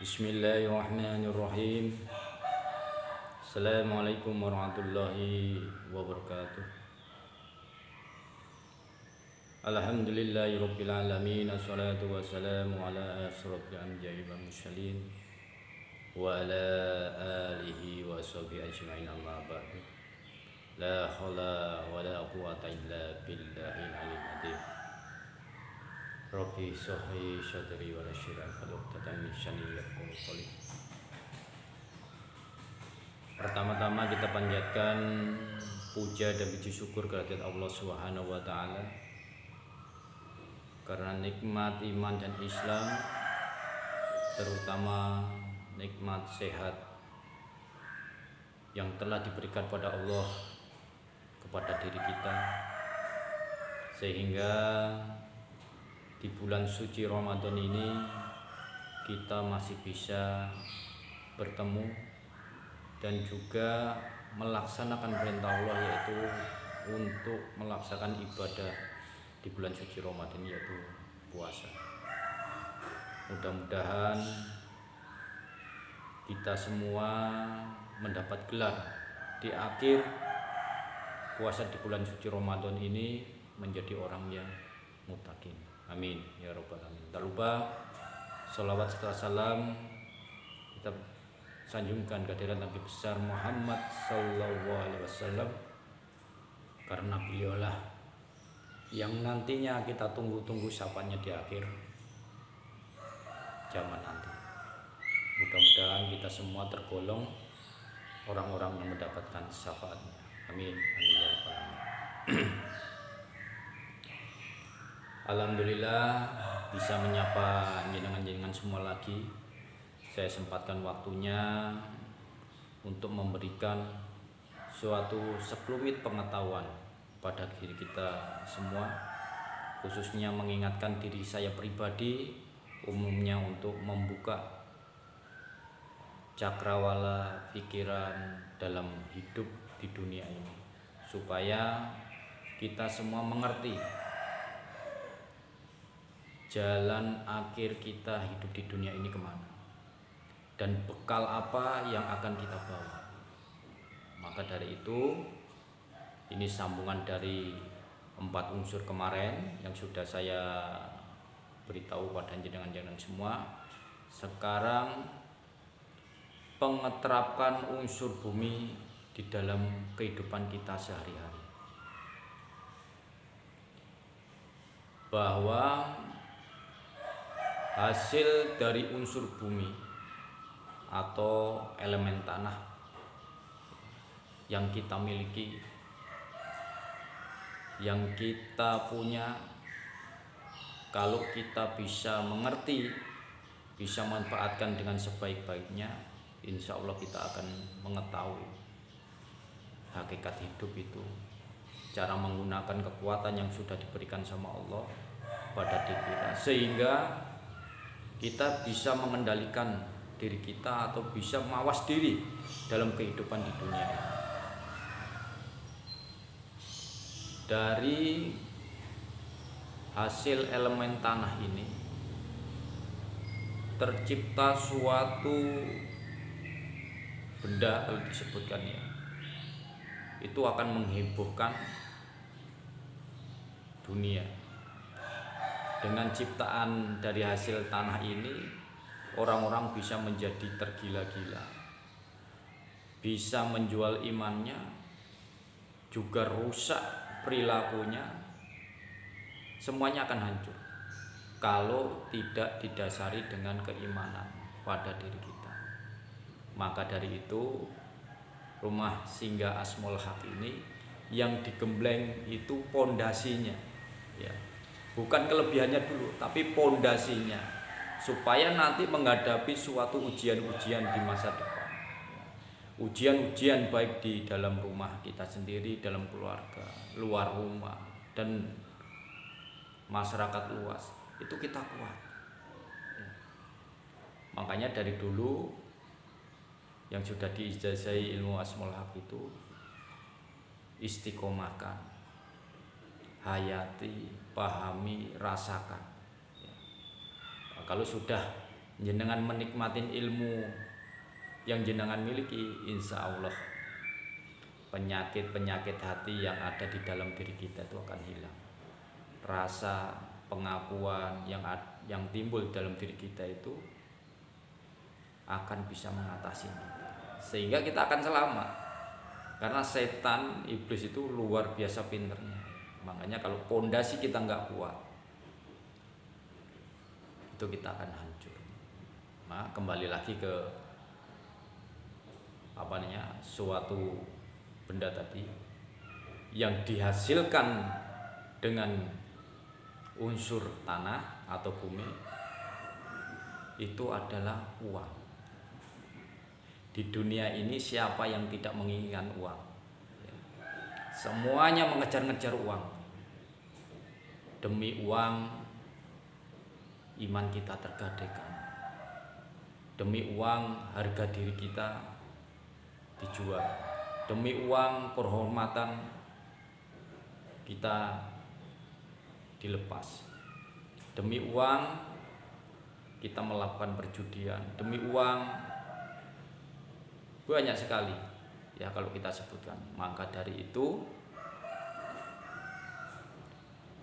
Bismillahirrahmanirrahim. Assalamualaikum warahmatullahi wabarakatuh. Alhamdulillahirabbil alamin. Assalatu wassalamu ala asyrofil anbiya'i wal mursalin wa ala alihi wa sahbihi ajma'in, amma ba'du. La haula wala quwwata illa billahil aliyyil azim. Rabbi shrahli sadri wa yassir li amri wahlul min lisani yafqahu qawli. Pertama-tama kita panjatkan puja dan puji syukur kehadirat Allah Subhanahu wa taala karena nikmat iman dan Islam, terutama nikmat sehat yang telah diberikan pada Allah kepada diri kita, sehingga di bulan suci Ramadan ini kita masih bisa bertemu dan juga melaksanakan perintah Allah, yaitu untuk melaksanakan ibadah di bulan suci Ramadan, yaitu puasa. Mudah-mudahan kita semua mendapat gelar di akhir puasa di bulan suci Ramadan ini menjadi orang yang muttaqin. Amin ya rabbal alamin. Tak lupa sholawat serta salam kita sanjungkan kehadirat Nabi besar Muhammad sallallahu alaihi wasallam, karena beliaulah yang nantinya kita tunggu-tunggu syafaatnya di akhir zaman nanti. Mudah-mudahan kita semua tergolong orang-orang yang mendapatkan syafaatnya. Amin amin ya rabbal alamin. Alhamdulillah bisa menyapa jenengan-jenengan semua lagi. Saya sempatkan waktunya untuk memberikan suatu sekelumit pengetahuan pada diri kita semua, khususnya mengingatkan diri saya pribadi, umumnya untuk membuka cakrawala pikiran dalam hidup di dunia ini, supaya kita semua mengerti jalan akhir kita hidup di dunia ini kemana, dan bekal apa yang akan kita bawa. Maka dari itu, ini sambungan dari 4 unsur kemarin yang sudah saya beritahu pada jenengan-jenengan semua. Sekarang pengeterapan unsur bumi di dalam kehidupan kita sehari-hari, bahwa hasil dari unsur bumi atau elemen tanah yang kita miliki, yang kita punya, kalau kita bisa mengerti, bisa manfaatkan dengan sebaik-baiknya, insya Allah kita akan mengetahui hakikat hidup itu, cara menggunakan kekuatan yang sudah diberikan sama Allah pada diri kita, sehingga kita bisa mengendalikan diri kita atau bisa mawas diri dalam kehidupan di dunia ini. Dari hasil elemen tanah ini tercipta suatu benda, kalau disebutkan ya, itu akan menghebohkan dunia. Dengan ciptaan dari hasil tanah ini, orang-orang bisa menjadi tergila-gila, bisa menjual imannya, juga rusak perilakunya, semuanya akan hancur kalau tidak didasari dengan keimanan pada diri kita. Maka dari itu, rumah singgah Asmaul Haq ini yang digembleng itu pondasinya, ya, bukan kelebihannya dulu, tapi pondasinya, supaya nanti menghadapi suatu ujian-ujian di masa depan. Ujian-ujian baik di dalam rumah kita sendiri, dalam keluarga, luar rumah, dan masyarakat luas, itu kita kuat. Makanya dari dulu yang sudah diijazahi ilmu Asmaul Haq itu istiqomahkan, hayati, pahami, rasakan. Kalau sudah jenengan menikmatin ilmu yang jenengan miliki, insya Allah penyakit-penyakit hati yang ada di dalam diri kita itu akan hilang. Rasa pengakuan yang timbul dalam diri kita itu akan bisa mengatasi kita, sehingga kita akan selamat. Karena setan, iblis itu luar biasa pinternya. Makanya kalau pondasi kita nggak kuat, itu kita akan hancur. Nah, kembali lagi ke suatu benda tadi yang dihasilkan dengan unsur tanah atau bumi, itu adalah uang. Di dunia ini siapa yang tidak menginginkan uang? Semuanya mengejar-ngejar uang. Demi uang iman kita tergadaikan. Demi uang harga diri kita dijual. Demi uang kehormatan kita dilepas. Demi uang kita melakukan perjudian. Demi uang banyak sekali ya kalau kita sebutkan. Maka dari itu,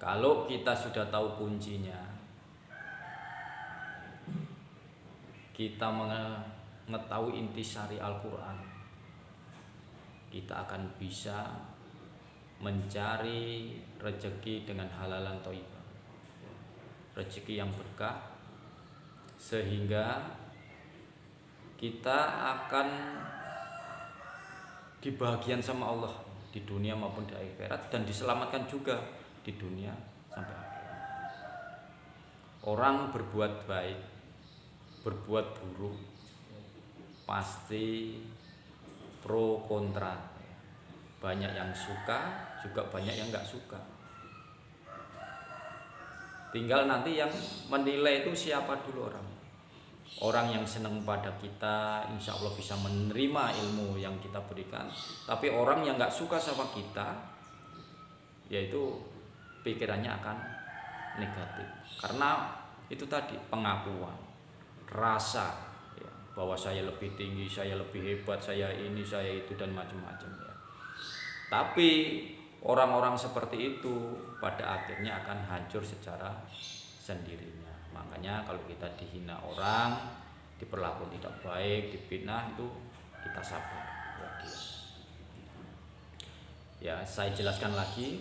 kalau kita sudah tahu kuncinya, kita mengetahui intisari Al-Quran, kita akan bisa mencari rezeki dengan halalan thayyibah, rezeki yang berkah, sehingga kita akan dibahagiakan sama Allah di dunia maupun di akhirat, dan diselamatkan juga di dunia sampai akhirat. Orang berbuat baik, berbuat buruk, pasti pro kontra. Banyak yang suka, juga banyak yang nggak suka. Tinggal nanti yang menilai itu siapa dulu orang. Orang yang senang pada kita, insya Allah bisa menerima ilmu yang kita berikan. Tapi orang yang nggak suka sama kita, yaitu pikirannya akan negatif. Karena itu tadi pengakuan, rasa ya, bahwa saya lebih tinggi, saya lebih hebat, saya ini, saya itu, dan macam-macam ya. Tapi orang-orang seperti itu pada akhirnya akan hancur secara sendirinya. Makanya kalau kita dihina orang, diperlakukan tidak baik, difitnah, itu kita sabar. Ya, saya jelaskan lagi.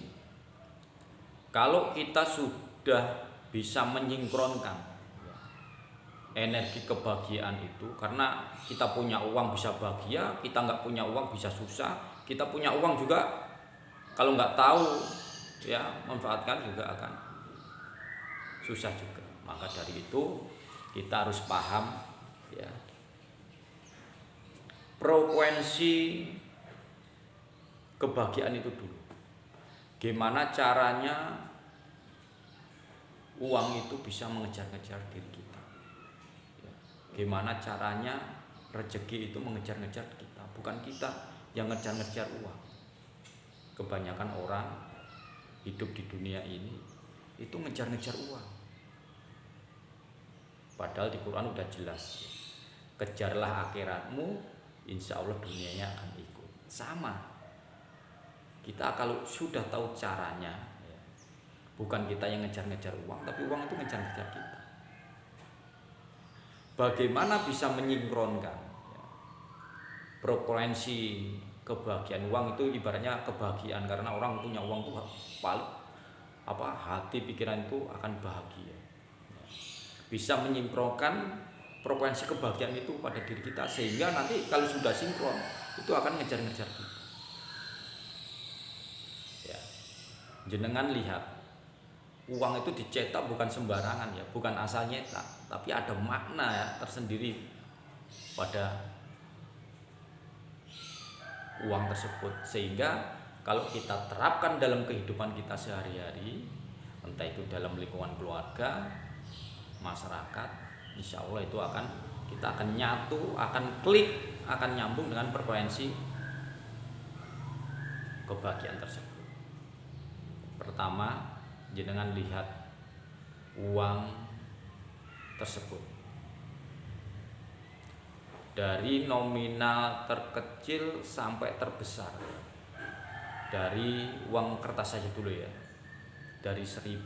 Kalau kita sudah bisa menyingkronkan energi kebahagiaan itu, karena kita punya uang bisa bahagia, kita nggak punya uang bisa susah, kita punya uang juga kalau nggak tahu ya manfaatkan juga akan susah juga. Maka dari itu kita harus paham ya frekuensi kebahagiaan itu dulu. Gimana caranya uang itu bisa mengejar-ngejar diri kita ya. Gimana caranya rezeki itu mengejar-ngejar kita, bukan kita yang ngejar-ngejar uang. Kebanyakan orang hidup di dunia ini itu ngejar-ngejar uang. Padahal di Quran udah jelas, kejarlah akhiratmu, insya Allah dunianya akan ikut. Sama, kita kalau sudah tahu caranya ya, bukan kita yang ngejar-ngejar uang, tapi uang itu ngejar-ngejar kita. Bagaimana bisa menyingkronkan ya, frekuensi kebahagiaan uang itu ibaratnya kebahagiaan, karena orang punya uang tuh paling hati pikiran itu akan bahagia. Bisa menyingkronkan frekuensi kebahagiaan itu pada diri kita, sehingga nanti kalau sudah sinkron itu akan ngejar-ngejar kita. Ya, jenengan lihat uang itu dicetak bukan sembarangan ya, bukan asal nyetak, tapi ada makna ya, tersendiri pada uang tersebut, sehingga kalau kita terapkan dalam kehidupan kita sehari-hari, entah itu dalam lingkungan keluarga, masyarakat, insya Allah itu kita akan nyatu, akan klik, akan nyambung dengan frekuensi kebahagiaan tersebut. Pertama, jenengan lihat uang tersebut dari nominal terkecil sampai terbesar. Dari uang kertas saja dulu ya, dari 1.000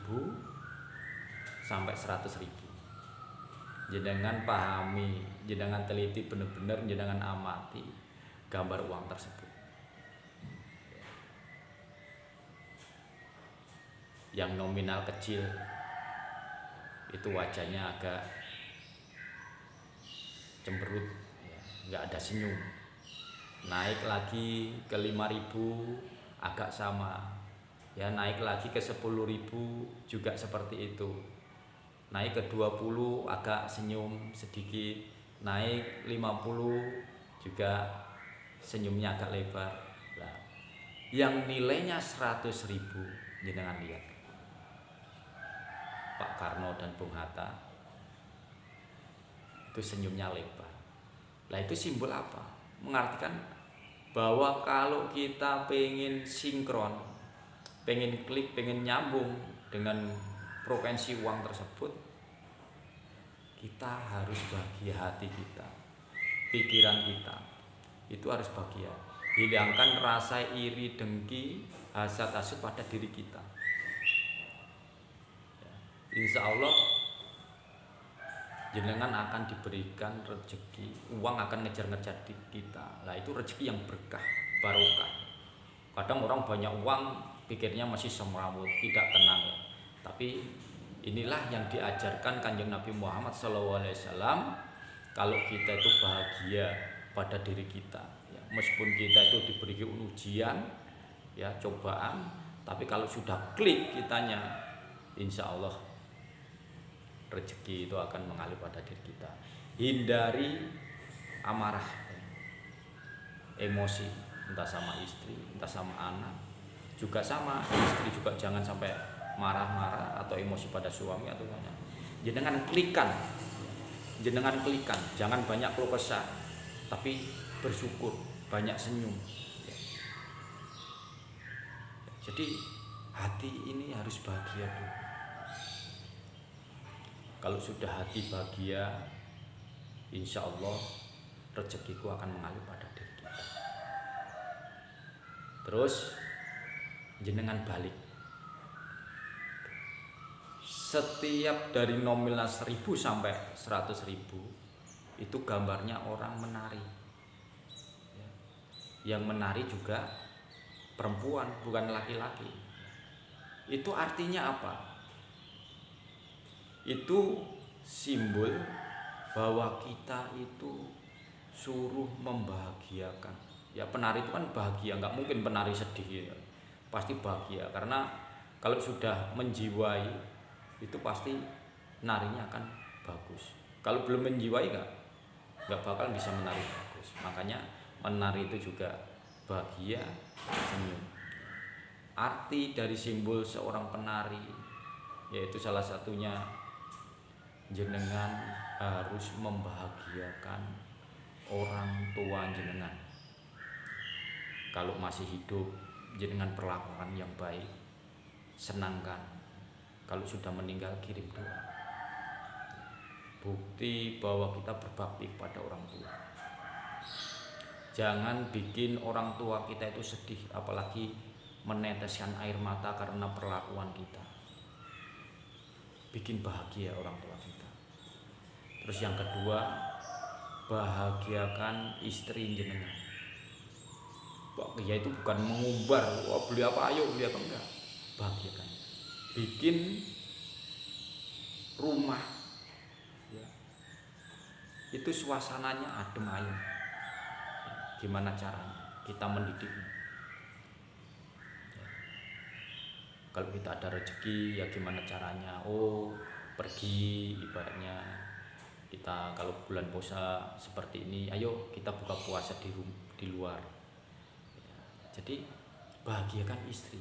sampai 100.000. Jenengan pahami, jenengan teliti benar-benar, jenengan amati gambar uang tersebut. Yang nominal kecil itu wajahnya agak cemberut, ya, nggak ada senyum. Naik lagi ke 5.000 agak sama, ya, naik lagi ke 10.000 juga seperti itu. Naik ke 20 agak senyum sedikit, naik 50 juga senyumnya agak lebar. Nah, yang nilainya 100.000, jenengan lihat Pak Karno dan Bung Hatta, itu senyumnya lebar. Lah itu simbol apa? Mengartikan bahwa kalau kita pengen sinkron, pengen klik, pengen nyambung dengan frekuensi uang tersebut, kita harus bahagia hati kita, pikiran kita, itu harus bahagia. Hilangkan rasa iri, dengki, hasad, hasut pada diri kita. Insya Allah jenengan akan diberikan rezeki, uang akan ngejar-ngejar kita. Lah itu rezeki yang berkah, barokah. Kadang orang banyak uang pikirnya masih semrawut, tidak tenang ya. Tapi inilah yang diajarkan Kanjeng Nabi Muhammad SAW. Kalau kita itu bahagia pada diri kita, ya, meskipun kita itu diberi ujian, ya, cobaan, tapi kalau sudah klik kitanya, insya Allah rezeki itu akan mengalir pada diri kita. Hindari amarah, emosi, entah sama istri, entah sama anak, juga sama istri juga jangan sampai marah-marah atau emosi pada suami atau banyak. Jenengan klikan, jangan banyak keluh kesah, tapi bersyukur, banyak senyum. Jadi hati ini harus bahagia dulu. Kalau sudah hati bahagia, insya Allah rezekiku akan mengalir pada diri kita. Terus jenengan balik. Setiap dari nominal 1.000 sampai 100.000 itu gambarnya orang menari. Yang menari juga perempuan, bukan laki-laki. Itu artinya apa? Itu simbol bahwa kita itu suruh membahagiakan. Ya, penari itu kan bahagia, nggak mungkin penari sedih ya. Pasti bahagia, karena kalau sudah menjiwai itu pasti narinya akan bagus. Kalau belum menjiwai nggak bakal bisa menari bagus. Makanya menari itu juga bahagia, senyum. Arti dari simbol seorang penari yaitu salah satunya jenengan harus membahagiakan orang tua jenengan. Kalau masih hidup, jenengan perlakukan yang baik, senangkan. Kalau sudah meninggal, kirim doa. Bukti bahwa kita berbakti pada orang tua. Jangan bikin orang tua kita itu sedih, apalagi meneteskan air mata karena perlakuan kita. Bikin bahagia orang tua kita. Terus yang kedua, bahagiakan istri jenengan. Bahagia itu bukan mengumbar, wah beli apa ayo, beli apa enggak. Bahagiakan. Bikin rumah, ya, itu suasananya adem ayem. Gimana caranya kita mendidiknya? Kalau kita ada rezeki, ya gimana caranya? Oh, pergi, ibaratnya kita kalau bulan puasa seperti ini, ayo kita buka puasa di luar. Ya, jadi bahagiakan istri.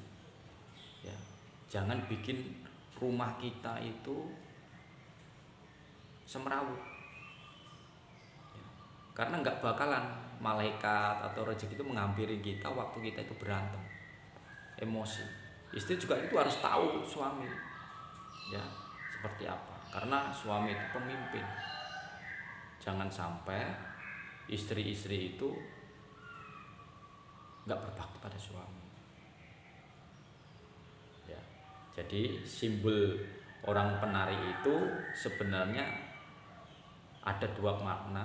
Ya, jangan bikin rumah kita itu semrawut. Ya, karena nggak bakalan malaikat atau rezeki itu menghampiri kita waktu kita itu berantem, emosi. Istri juga itu harus tahu suami, ya, seperti apa. Karena suami itu pemimpin. Jangan sampai istri-istri itu nggak berbakti pada suami. Ya, jadi simbol orang penari itu sebenarnya ada dua makna,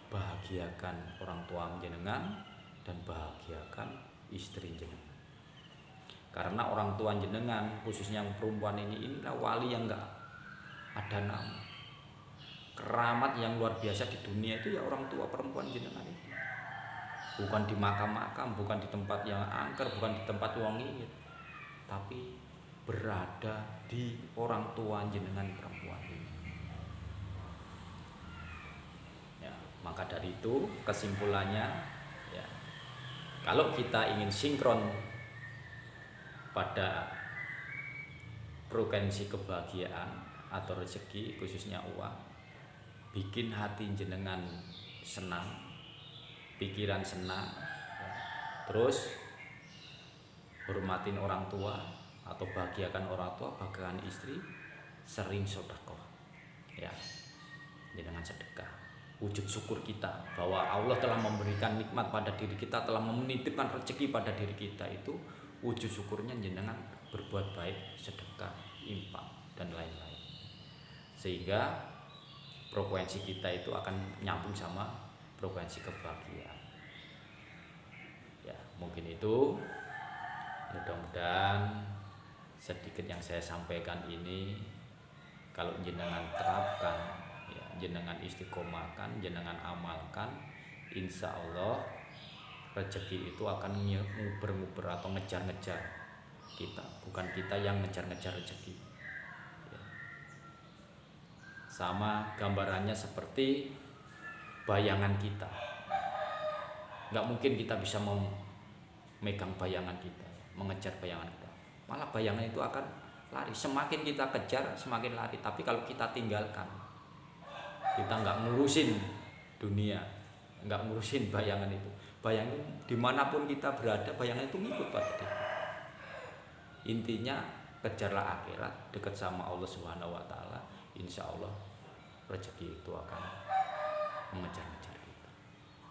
bahagiakan orang tua jenengan dan bahagiakan istri jenengan. Karena orang tua jenengan, khususnya yang perempuan inilah wali yang enggak ada nama, keramat yang luar biasa di dunia itu ya orang tua perempuan jenengan itu. Bukan di makam-makam, bukan di tempat yang angker, bukan di tempat wong ingin, tapi berada di orang tua jenengan perempuan ini. Ya, maka dari itu kesimpulannya, ya, kalau kita ingin sinkron pada frekuensi kebahagiaan atau rezeki, khususnya uang, bikin hati jenengan senang, pikiran senang, ya. Terus hormatin orang tua atau bahagiakan orang tua, bahagiakan istri, sering sedekah, ya, jenengan sedekah. Wujud syukur kita bahwa Allah telah memberikan nikmat pada diri kita, telah menitipkan rezeki pada diri kita, itu wujud syukurnya jenengan berbuat baik, sedekah, infak dan lain-lain. Sehingga frekuensi kita itu akan nyambung sama frekuensi kebahagiaan. Ya, mungkin itu, mudah-mudahan sedikit yang saya sampaikan ini kalau jenengan terapkan, ya, jenengan istiqomahkan, jenengan amalkan, insya Allah rezeki itu akan nguber-nguber atau ngejar-ngejar kita, bukan kita yang ngejar-ngejar rezeki. Ya. Sama gambarannya seperti bayangan kita, nggak mungkin kita bisa memegang bayangan kita, mengejar bayangan kita, malah bayangan itu akan lari. Semakin kita kejar semakin lari. Tapi kalau kita tinggalkan, kita nggak ngurusin dunia, nggak ngurusin bayangan itu, bayangan dimanapun kita berada, bayangan itu ngikut pada kita. Intinya kejarlah akhirat, dekat sama Allah Subhanahu Wa Taala, insya Allah rezeki itu akan mengejar-ngejar kita.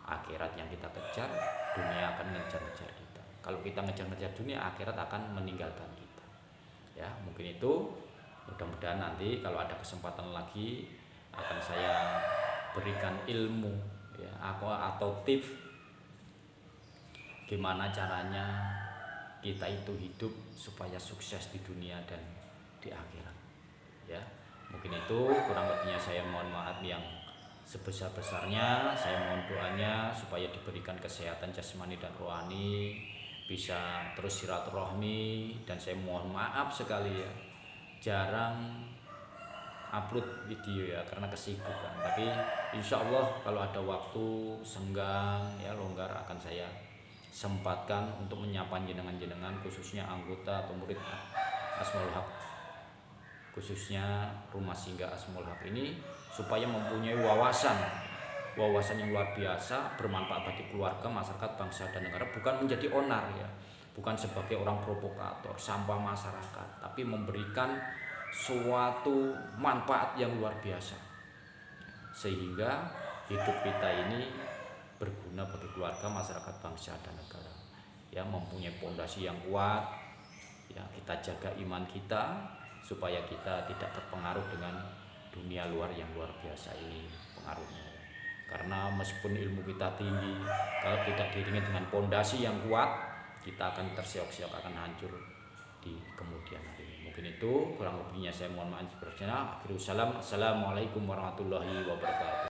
Akhirat yang kita kejar, dunia akan mengejar-ngejar kita. Kalau kita ngejar-ngejar dunia, akhirat akan meninggalkan kita. Ya, mungkin itu. Mudah-mudahan nanti kalau ada kesempatan lagi akan saya berikan ilmu, ya, atau tips gimana caranya kita itu hidup supaya sukses di dunia dan di akhirat. Ya, mungkin itu, kurang lebihnya saya mohon maaf yang sebesar-besarnya. Saya mohon doanya supaya diberikan kesehatan jasmani dan rohani, bisa terus silaturahmi, dan saya mohon maaf sekali ya jarang upload video ya karena kesibukan. Tapi insya Allah kalau ada waktu senggang ya longgar akan saya sempatkan untuk menyapa jenengan-jenengan, khususnya anggota atau murid Asmaul Haq, khususnya Rumah Singgah Asmaul Haq ini, supaya mempunyai wawasan yang luar biasa, bermanfaat bagi keluarga, masyarakat, bangsa dan negara, bukan menjadi onar ya, bukan sebagai orang provokator, sampah masyarakat, tapi memberikan suatu manfaat yang luar biasa sehingga hidup kita ini berguna bagi keluarga, masyarakat, bangsa dan negara. Ya, mempunyai pondasi yang kuat. Ya, kita jaga iman kita supaya kita tidak terpengaruh dengan dunia luar yang luar biasa ini pengaruhnya. Karena meskipun ilmu kita tinggi, kalau tidak diiringi dengan pondasi yang kuat, kita akan terseok-seok, akan hancur di kemudian hari. Mungkin itu, kurang lebihnya saya mohon maaf. Assalamualaikum warahmatullahi wabarakatuh.